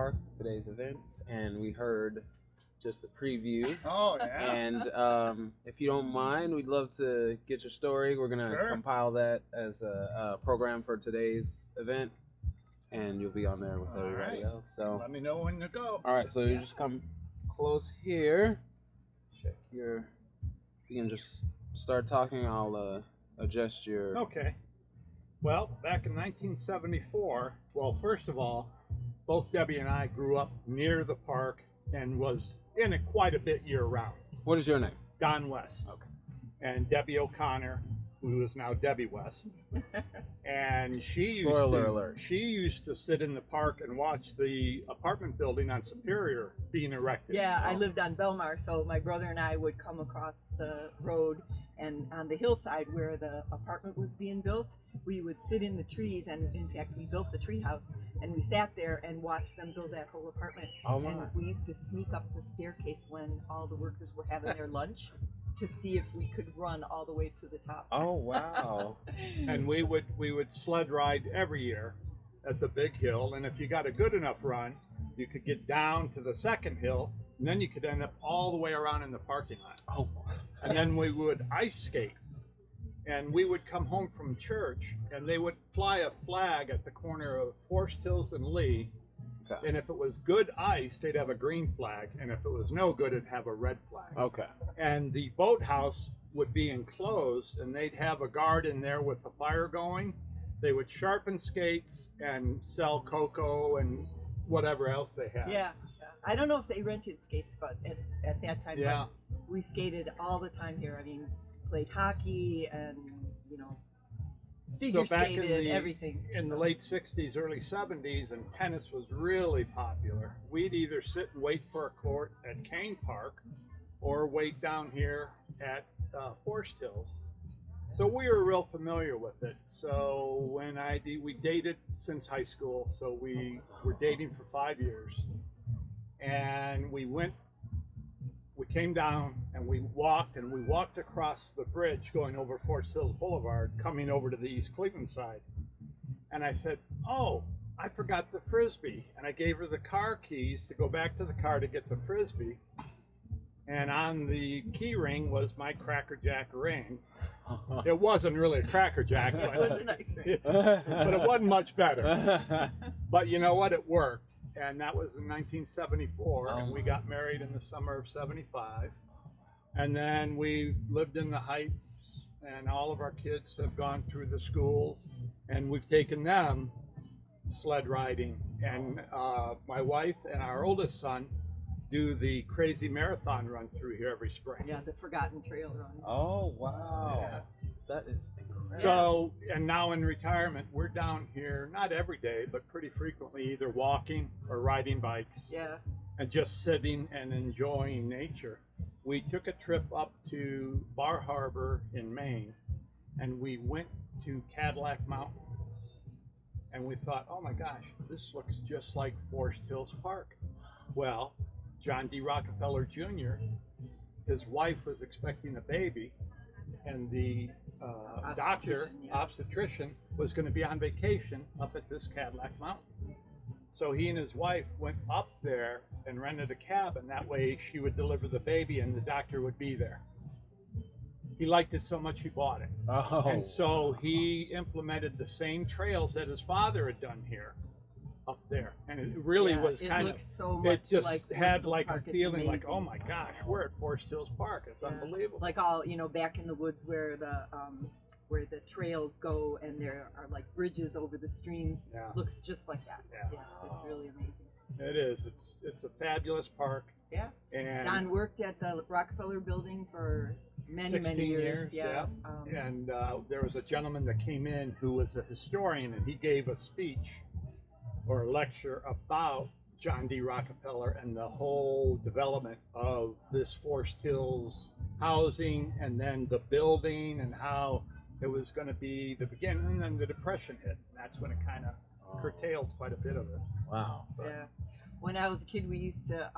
Park, today's events, and we heard just a preview. Oh, yeah. And if you don't mind, we'd love to get your story. We're going to compile that as a program for today's event, and you'll be on there with everybody else. So let me know when to go. All right, so you just come close here. Check your... You can just start talking. I'll adjust your... Okay. Well, back in 1974, well, first of all, both Debbie and I grew up near the park and was in it quite a bit year-round. What is your name? Don West. Okay. And Debbie O'Connor, who is now Debbie West. And she used to sit in the park and watch the apartment building on Superior being erected. Yeah, I lived on Belmar, so my brother and I would come across the road, and on the hillside where the apartment was being built, we would sit in the trees, and in fact we built the tree house, and we sat there and watched them build that whole apartment. Oh, and we used to sneak up the staircase when all the workers were having their lunch to see if we could run all the way to the top. Oh, wow. And we would sled ride every year at the big hill, and if you got a good enough run, you could get down to the second hill, and then you could end up all the way around in the parking lot. Oh. And then we would ice skate, and we would come home from church, and they would fly a flag at the corner of Forrest Hills and Lee. Okay. And if it was good ice, they'd have a green flag, and if it was no good, it'd have a red flag. Okay. And the boathouse would be enclosed, and they'd have a guard in there with a fire going. They would sharpen skates and sell cocoa and whatever else they had. Yeah. I don't know if they rented skates, but at that time, yeah, we skated all the time here. I mean, played hockey and, you know, figure skated, everything. In the late 60s, early 70s, and tennis was really popular. We'd either sit and wait for a court at Kane Park or wait down here at Forrest Hills. So we were real familiar with it. So when we dated since high school, so we were dating for 5 years. And we came down and we walked across the bridge going over Forest Hills Boulevard, coming over to the East Cleveland side. And I said, oh, I forgot the Frisbee. And I gave her the car keys to go back to the car to get the Frisbee. And on the key ring was my Cracker Jack ring. It wasn't really a Cracker Jack, but, it was a nice ring. But it wasn't much better. But you know what? It worked. And that was in 1974, and we got married in the summer of 75. And then we lived in the Heights, and all of our kids have gone through the schools, and we've taken them sled riding. And my wife and our oldest son do the crazy marathon run through here every spring. Yeah, the Forgotten Trail run. Oh, wow. Yeah. That is incredible. So, and now in retirement, we're down here, not every day, but pretty frequently, either walking or riding bikes. Yeah. And just sitting and enjoying nature. We took a trip up to Bar Harbor in Maine, and we went to Cadillac Mountain. And we thought, oh my gosh, this looks just like Forrest Hills Park. Well, John D. Rockefeller Jr., his wife was expecting a baby, and the obstetrician was going to be on vacation up at this Cadillac Mountain. So he and his wife went up there and rented a cabin. That way she would deliver the baby and the doctor would be there. He liked it so much he bought it. Oh. And so he implemented the same trails that his father had done here up there. And it really was kind of, it just had like a feeling like, oh my gosh, we're at Forrest Hills Park. It's unbelievable. Like all, you know, back in the woods where the trails go and there are like bridges over the streams. Yeah. Looks just like that. Yeah. It's really amazing. It is. It's a fabulous park. Yeah. And Don worked at the Rockefeller building for many years. Yeah. And there was a gentleman that came in who was a historian, and he gave a speech or a lecture about John D. Rockefeller and the whole development of this Forest Hills housing, and then the building, and how it was going to be the beginning, and then the Depression hit. And that's when it kind of curtailed quite a bit of it. Wow. But, yeah. When I was a kid, we used to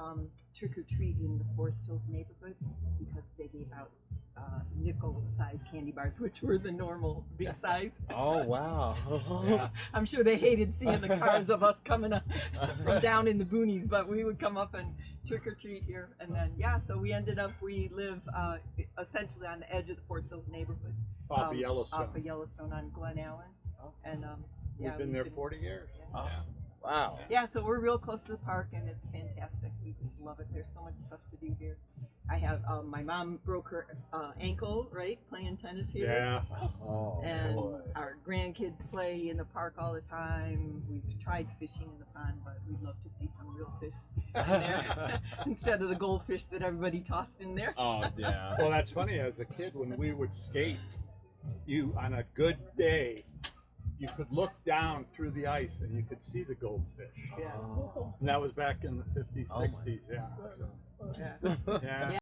trick or treat in the Forest Hills neighborhood because they gave out nickel-sized candy bars, which were the normal big size. Oh wow. Yeah. I'm sure they hated seeing the cars of us coming up from down in the boonies, but we would come up and trick or treat here. And then, yeah, so we live essentially on the edge of the Forrest Hills neighborhood. Off of Yellowstone. Off of Yellowstone on Glen Allen. And yeah, We've been there 40 years. Oh. Yeah. Wow. Yeah, so we're real close to the park, and it's fantastic. We just love it. There's so much stuff to do here. I have my mom broke her ankle, right, playing tennis here. Yeah. Oh, And boy. our grandkids play in the park all the time. We've tried fishing in the pond, but we'd love to see some real fish in there instead of the goldfish that everybody tossed in there. Oh yeah. Well, that's funny. As a kid, when we would skate, you on a good day, you could look down through the ice and you could see the goldfish. Yeah. Oh. And that was back in the 50s, Oh my 60s. Yeah. So, Yeah. yeah.